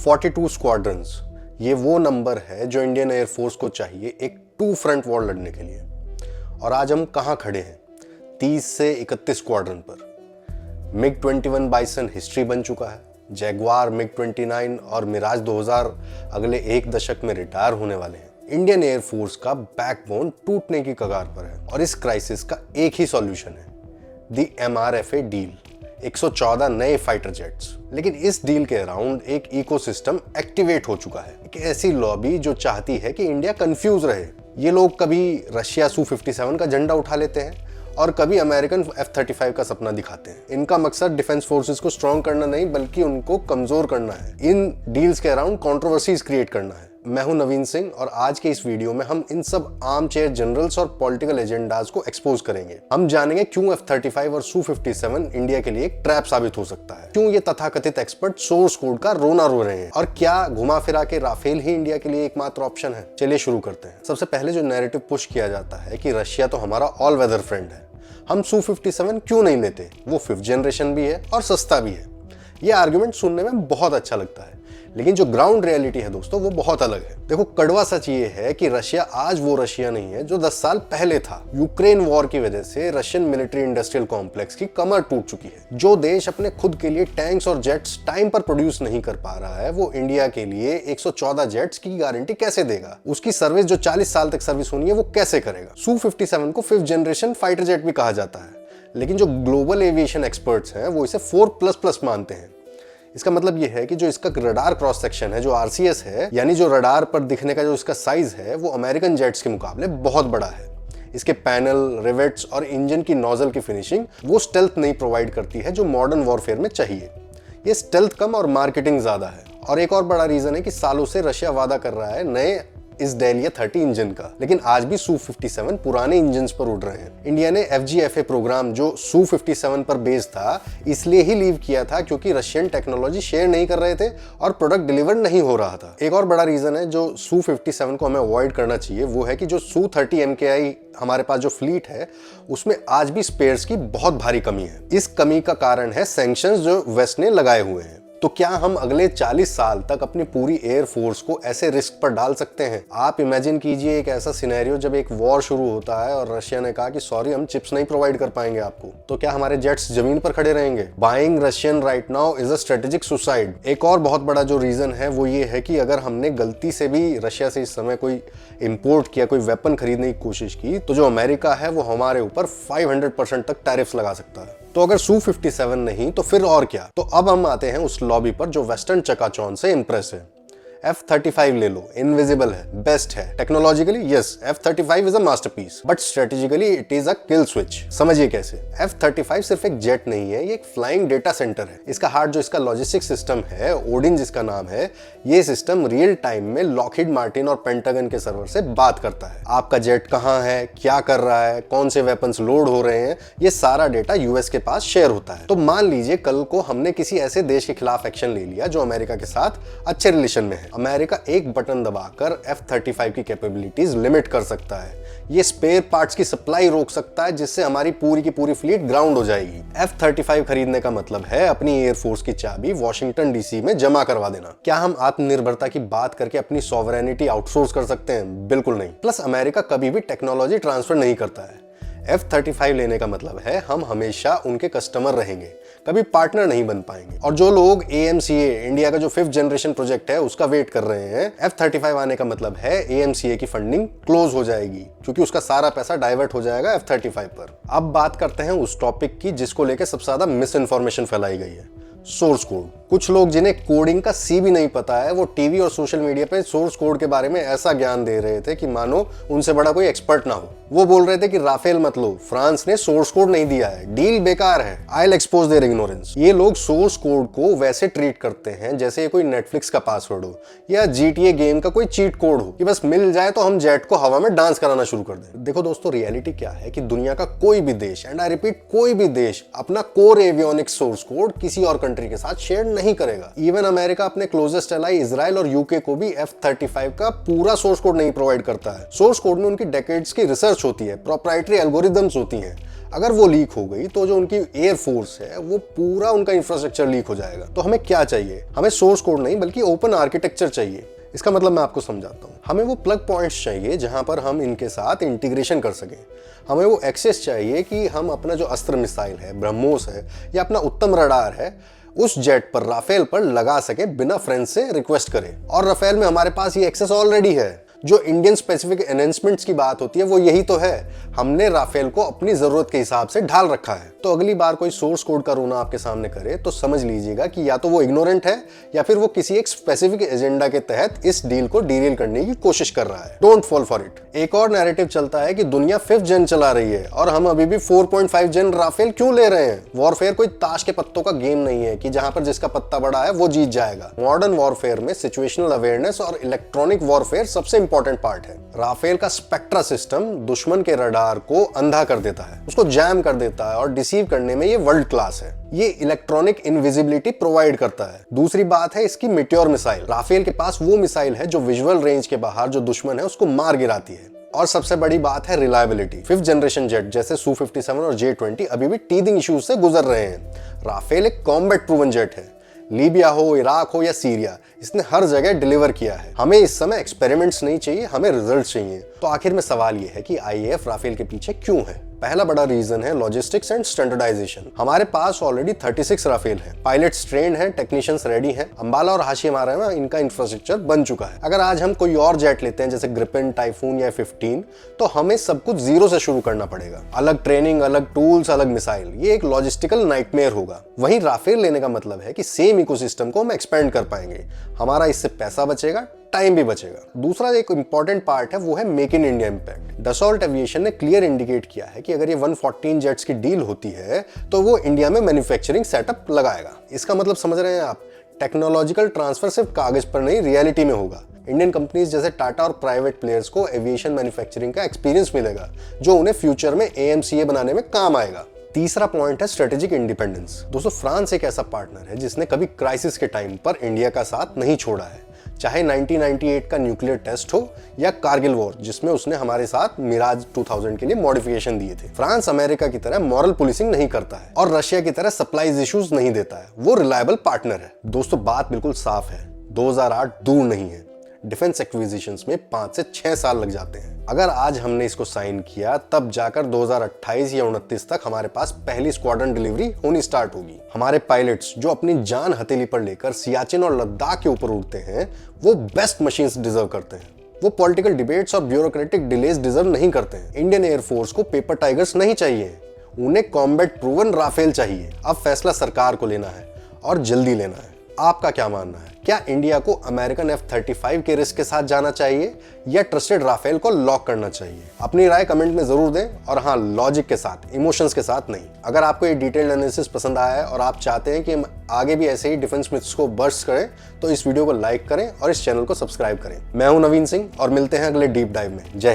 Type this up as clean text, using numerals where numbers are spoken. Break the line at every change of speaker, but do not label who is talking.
42 squadrons, ये वो number है जो इंडियन एयरफोर्स को चाहिए एक टू फ्रंट वॉर लड़ने के लिए। और आज हम कहाँ खड़े हैं? 30 से 31 स्क्वाड्रन पर। मिग 21 बाइसन हिस्ट्री बन चुका है, जैगवार, मिग 29 और मिराज 2000 अगले एक दशक में रिटायर होने वाले हैं। इंडियन एयरफोर्स का बैकबोन टूटने की कगार पर है और इस क्राइसिस का एक ही सॉल्यूशन है, दी MRFA डील, 114 नए फाइटर जेट्स। लेकिन इस डील के अराउंड एक इकोसिस्टम एक्टिवेट हो चुका है, एक ऐसी लॉबी जो चाहती है कि इंडिया कंफ्यूज रहे। ये लोग कभी रशिया Su-57 का झंडा उठा लेते हैं और कभी अमेरिकन F-35 का सपना दिखाते हैं। इनका मकसद डिफेंस फोर्सेस को स्ट्रॉन्ग करना नहीं बल्कि उनको कमजोर करना है, इन डील्स के अराउंड कंट्रोवर्सीज क्रिएट करना है। मैं हूं नवीन सिंह और आज के इस वीडियो में हम इन सब आर्म चेयर जनरल्स और पॉलिटिकल एजेंडाज को एक्सपोज करेंगे। हम जानेंगे क्यों F-35 और Su-57 इंडिया के लिए एक ट्रैप साबित हो सकता है, क्यों ये तथाकथित एक्सपर्ट सोर्स कोड का रोना रो रहे हैं और क्या घुमा फिरा के राफेल ही इंडिया के लिए एकमात्र ऑप्शन है। चलिए शुरू करते हैं। सबसे पहले जो नैरेटिव पुश किया जाता है कि रशिया तो हमारा ऑल वेदर फ्रेंड है, हम Su-57 क्यों नहीं लेते, वो 5th जनरेशन भी है और सस्ता भी है। ये आर्गुमेंट सुनने में बहुत अच्छा लगता है, लेकिन जो ग्राउंड रियलिटी है दोस्तों वो बहुत अलग है। देखो, कड़वा सच ये है कि रशिया आज वो रशिया नहीं है जो 10 साल पहले था। यूक्रेन वॉर की वजह से रशियन मिलिट्री इंडस्ट्रियल कॉम्प्लेक्स की कमर टूट चुकी है। जो देश अपने खुद के लिए टैंक्स और जेट्स टाइम पर प्रोड्यूस नहीं कर पा रहा है, वो इंडिया के लिए 114 जेट्स की गारंटी कैसे देगा? उसकी सर्विस जो 40 साल तक सर्विस होनी है वो कैसे करेगा? Su-57 को 5th जनरेशन फाइटर जेट भी कहा जाता है, लेकिन जो ग्लोबल एविएशन एक्सपर्ट्स हैं वो इसे 4++ मानते हैं। इसका मतलब यह है कि जो इसका रडार क्रॉस सेक्शन है, जो RCS है, यानी जो रडार पर दिखने का जो इसका साइज है, वो अमेरिकन जेट्स के मुकाबले बहुत बड़ा है। इसके पैनल, रिवेट्स और इंजन की नोजल की फिनिशिंग वो स्टेल्थ नहीं प्रोवाइड करती है जो मॉडर्न वॉरफेयर में चाहिए। ये स्टेल्थ कम और मार्केटिंग ज्यादा है। और एक और बड़ा रीजन है कि सालों से रशिया वादा कर रहा है नए इस डेलिया 30 इंजन का, लेकिन आज भी Su-57 पुराने इंजन पर उड़ रहे हैं। इंडिया ने FGFA प्रोग्राम जो Su-57 पर बेस्ड था इसलिए ही लीव किया था क्योंकि रशियन टेक्नोलॉजी शेयर नहीं कर रहे थे और प्रोडक्ट डिलीवर नहीं हो रहा था। एक और बड़ा रीजन है जो Su-57 को हमें अवॉइड करना चाहिए, वो है कि जो Su-30 MKI हमारे पास जो फ्लीट है उसमें आज भी स्पेयर्स की बहुत भारी कमी है। इस कमी का कारण है सैंक्शंस जो वेस्ट ने लगाए हुए हैं। तो क्या हम अगले 40 साल तक अपनी पूरी एयर फोर्स को ऐसे रिस्क पर डाल सकते हैं? आप इमेजिन कीजिए एक ऐसा सिनेरियो जब एक वॉर शुरू होता है और रशिया ने कहा कि सॉरी, हम चिप्स नहीं प्रोवाइड कर पाएंगे आपको। तो क्या हमारे जेट्स जमीन पर खड़े रहेंगे? Buying Russian right now is a strategic suicide. एक और बहुत बड़ा जो रीजन है वो ये है कि अगर हमने गलती से भी रशिया से इस समय कोई इंपोर्ट किया, कोई वेपन खरीदने की कोशिश की, तो जो अमेरिका है वो हमारे ऊपर 500% तक टैरिफ्स लगा सकता है। तो अगर Su-57 नहीं तो फिर और क्या? तो अब हम आते हैं उस लॉबी पर जो वेस्टर्न चकाचौंध से इंप्रेस है। F-35 ले लो, इनविजिबल है, बेस्ट है। Technologically yes, F-35 is a masterpiece, but strategically it is a kill switch. समझिए कैसे। F-35 सिर्फ एक जेट नहीं है, ये एक फ्लाइंग डेटा सेंटर है। इसका हार्ट जो इसका लॉजिस्टिक सिस्टम है, ओडिन जिसका नाम है, ये सिस्टम रियल टाइम में लॉकहीड मार्टिन और पेंटागन के सर्वर से बात करता है। आपका जेट कहाँ है, क्या कर रहा है, कौन से वेपन्स लोड हो रहे हैं, ये सारा डेटा यूएस के पास शेयर होता है। तो मान लीजिए कल को हमने किसी ऐसे देश के खिलाफ एक्शन ले लिया जो अमेरिका के साथ अच्छे रिलेशन में है। अमेरिका एक बटन दबाकर F-35 की कैपेबिलिटीज लिमिट कर सकता है। ये स्पेयर पार्ट्स की सप्लाई रोक सकता है जिससे हमारी पूरी की पूरी फ्लीट ग्राउंड हो जाएगी। F-35 खरीदने का मतलब है अपनी एयरफोर्स की चाबी वॉशिंगटन DC में जमा करवा देना। क्या हम आत्मनिर्भरता की बात करके अपनी सॉवरेनिटी आउटसोर्स कर सकते हैं? बिल्कुल नहीं। प्लस अमेरिका कभी भी टेक्नोलॉजी ट्रांसफर नहीं करता है। F-35 लेने का मतलब है हम हमेशा उनके कस्टमर रहेंगे, कभी पार्टनर नहीं बन पाएंगे। और जो लोग AMCA इंडिया का जो 5th जनरेशन प्रोजेक्ट है उसका वेट कर रहे हैं, F-35 आने का मतलब है AMCA की फंडिंग क्लोज हो जाएगी क्योंकि उसका सारा पैसा डाइवर्ट हो जाएगा F-35 पर। अब बात करते हैं उस टॉपिक की जिसको लेकर सबसे ज्यादा मिस इन्फॉर्मेशन फैलाई गई है, सोर्स कोड। कुछ लोग जिन्हें कोडिंग का सी भी नहीं पता है वो टीवी और सोशल मीडिया पे सोर्स कोड के बारे में ऐसा ज्ञान दे रहे थे कि मानो उनसे बड़ा कोई एक्सपर्ट ना हो। वो बोल रहे थे कि राफेल मत लो, फ्रांस ने सोर्स कोड नहीं दिया है, डील बेकार है, I will expose their ignorance. ये लोग सोर्स कोड को वैसे ट्रीट करते हैं जैसे ये कोई नेटफ्लिक्स का पासवर्ड हो या GTA गेम का कोई चीट कोड हो कि बस मिल जाए तो हम जेट को हवा में डांस कराना शुरू कर दें। देखो दोस्तों, रियलिटी क्या है कि दुनिया का कोई भी देश, एंड आई रिपीट कोई भी देश, अपना कोर एवियोनिक्स सोर्स कोड किसी और कंट्री के साथ शेयर नहीं करेगा। इवन अमेरिका अपने क्लोजेस्ट एलाई इजराइल और यूके को भी F-35 का पूरा सोर्स कोड नहीं प्रोवाइड करता है। सोर्स कोड में उनकी डेकेड्स की रिसर्च होती है, प्रोप्राइटरी एल्गोरिदम्स होती हैं। अगर वो लीक हो गई तो जो उनकी एयर फोर्स है वो पूरा उनका इंफ्रास्ट्रक्चर लीक हो जाएगा। तो हमें क्या चाहिए? हमें सोर्स कोड नहीं बल्कि ओपन आर्किटेक्चर चाहिए। इसका मतलब मैं आपको समझाता हूँ। हमें वो प्लग पॉइंट्स चाहिए जहां पर हम इनके साथ इंटीग्रेशन कर सकें। हमें वो एक्सेस चाहिए कि हम अपना जो अस्त्र मिसाइल है, ब्रह्मोस है या अपना उत्तम रडार है, उस जेट पर, राफेल पर लगा सके बिना फ्रेंच से रिक्वेस्ट करें। और राफेल में हमारे पास ये एक्सेस ऑलरेडी है। जो इंडियन स्पेसिफिक एनहेंसमेंट्स की बात होती है वो यही तो है। हमने राफेल को अपनी जरूरत के हिसाब से ढाल रखा है। तो अगली बार कोई सोर्स कोड का रोना आपके सामने करे तो समझ लीजिएगा कि या तो वो इग्नोरेंट है या फिर वो किसी एक स्पेसिफिक एजेंडा के तहत इस डील को डीरेल करने की कोशिश कर रहा है। Don't fall for it. एक और नैरेटिव चलता है कि दुनिया 5th जेन चला रही है और हम अभी भी 4.5 जेन राफेल क्यों ले रहे हैं। वॉरफेयर कोई ताश के पत्तों का गेम नहीं है कि जहां पर जिसका पत्ता बड़ा है वो जीत जाएगा। मॉडर्न वॉरफेयर में सिचुएशनल अवेयरनेस और इलेक्ट्रॉनिक वॉरफेयर सबसे इंपॉर्टेंट पार्ट है। राफेल का स्पेक्ट्रा सिस्टम दुश्मन के रडार को अंधा कर देता है, उसको जैम कर देता है और डिसीव करने में ये वर्ल्ड क्लास है। ये इलेक्ट्रॉनिक इनविजिबिलिटी प्रोवाइड करता है। दूसरी बात है इसकी मीटियोर मिसाइल। राफेल के पास वो मिसाइल है जो विजुअल रेंज के बाहर जो दुश्मन है उसको मार गिराती है। और सबसे बड़ी बात है रिलायबिलिटी। 5th जनरेशन जेट जैसे Su-57 और J-20 अभी भी टीथिंग इश्यूज से गुजर रहे हैं। राफेल एक कॉम्बैट प्रूवन जेट है। लीबिया हो, इराक हो या सीरिया, इसने हर जगह डिलीवर किया है। हमें इस समय एक्सपेरिमेंट्स नहीं चाहिए, हमें रिजल्ट चाहिए। तो आखिर में सवाल यह है कि IAF राफेल के पीछे क्यों है? पहला बड़ा रीजन है लॉजिस्टिक्स एंड स्टैंडर्डाइजेशन। हमारे पास ऑलरेडी 36 राफेल हैं, पायलट्स ट्रेंड हैं, टेक्नीशियंस रेडी हैं। अंबाला और हाशिमारा में इनका इंफ्रास्ट्रक्चर बन चुका है। अगर आज हम कोई और जेट लेते हैं जैसे ग्रिपेन, टाइफून या F-15, तो हमें सब कुछ जीरो से शुरू करना पड़ेगा। अलग ट्रेनिंग, अलग टूल्स, अलग मिसाइल। ये एक लॉजिस्टिकल नाइटमेयर होगा। वहीं राफेल लेने का मतलब है कि सेम इकोसिस्टम को हम एक्सपेंड कर पाएंगे। हमारा इससे पैसा बचेगा, टाइम भी बचेगा। दूसरा एक इंपॉर्टेंट पार्ट है वो है make in India impact. Dassault aviation ने क्लियर इंडिकेट किया है कि अगर ये 114 जेट्स की डील होती है तो वो इंडिया में मैन्युफैक्चरिंग सेटअप लगाएगा। इसका मतलब समझ रहे हैं आप? टेक्नोलॉजिकल ट्रांसफर सिर्फ कागज पर नहीं, रियलिटी में होगा। इंडियन कंपनीज जैसे टाटा और प्राइवेट प्लेयर्स को एविएशन मैन्युफैक्चरिंग का एक्सपीरियंस मिलेगा जो उन्हें फ्यूचर में AMCA बनाने में काम आएगा। तीसरा पॉइंट है स्ट्रेटेजिक इंडिपेंडेंस। दोस्तों, फ्रांस एक ऐसा पार्टनर है जिसने कभी क्राइसिस के टाइम पर इंडिया का साथ नहीं छोड़ा है। चाहे 1998 का न्यूक्लियर टेस्ट हो या कारगिल वॉर जिसमें उसने हमारे साथ मिराज 2000 के लिए मॉडिफिकेशन दिए थे। फ्रांस अमेरिका की तरह मॉरल पुलिसिंग नहीं करता है और रशिया की तरह सप्लाईज इश्यूज नहीं देता है। वो रिलायबल पार्टनर है। दोस्तों, बात बिल्कुल साफ है, 2008 दूर नहीं है। डिफेंस एक्विजिशंस में 5 से 6 साल लग जाते हैं। अगर आज हमने इसको साइन किया तब जाकर 2028 या 29 तक हमारे पास पहली स्क्वाड्रन डिलीवरी होनी स्टार्ट होगी। हमारे पायलट्स जो अपनी जान हथेली पर लेकर सियाचिन और लद्दाख के ऊपर उड़ते हैं वो बेस्ट मशीन्स डिजर्व करते हैं। वो पॉलिटिकल डिबेट्स और ब्यूरोक्रेटिक डिलेज डिजर्व नहीं करते हैं। इंडियन एयरफोर्स को पेपर टाइगर्स नहीं चाहिए, उन्हें कॉम्बैट प्रूवन राफेल चाहिए। अब फैसला सरकार को लेना है और जल्दी लेना है। आपका क्या मानना है? क्या इंडिया को अमेरिकन F-35 के रिस्क के साथ जाना चाहिए या ट्रस्टेड राफेल को लॉक करना चाहिए? अपनी राय कमेंट में जरूर दें और हाँ, लॉजिक के साथ, इमोशंस के साथ नहीं। अगर आपको ये डिटेल्ड एनालिसिस पसंद आया है और आप चाहते हैं कि हम आगे भी ऐसे ही डिफेंस मिथ्स को बर्स्ट करें तो इस वीडियो को लाइक करें और इस चैनल को सब्सक्राइब करें। मैं हूं नवीन सिंह और मिलते हैं अगले डीप डाइव में। जय हिंद।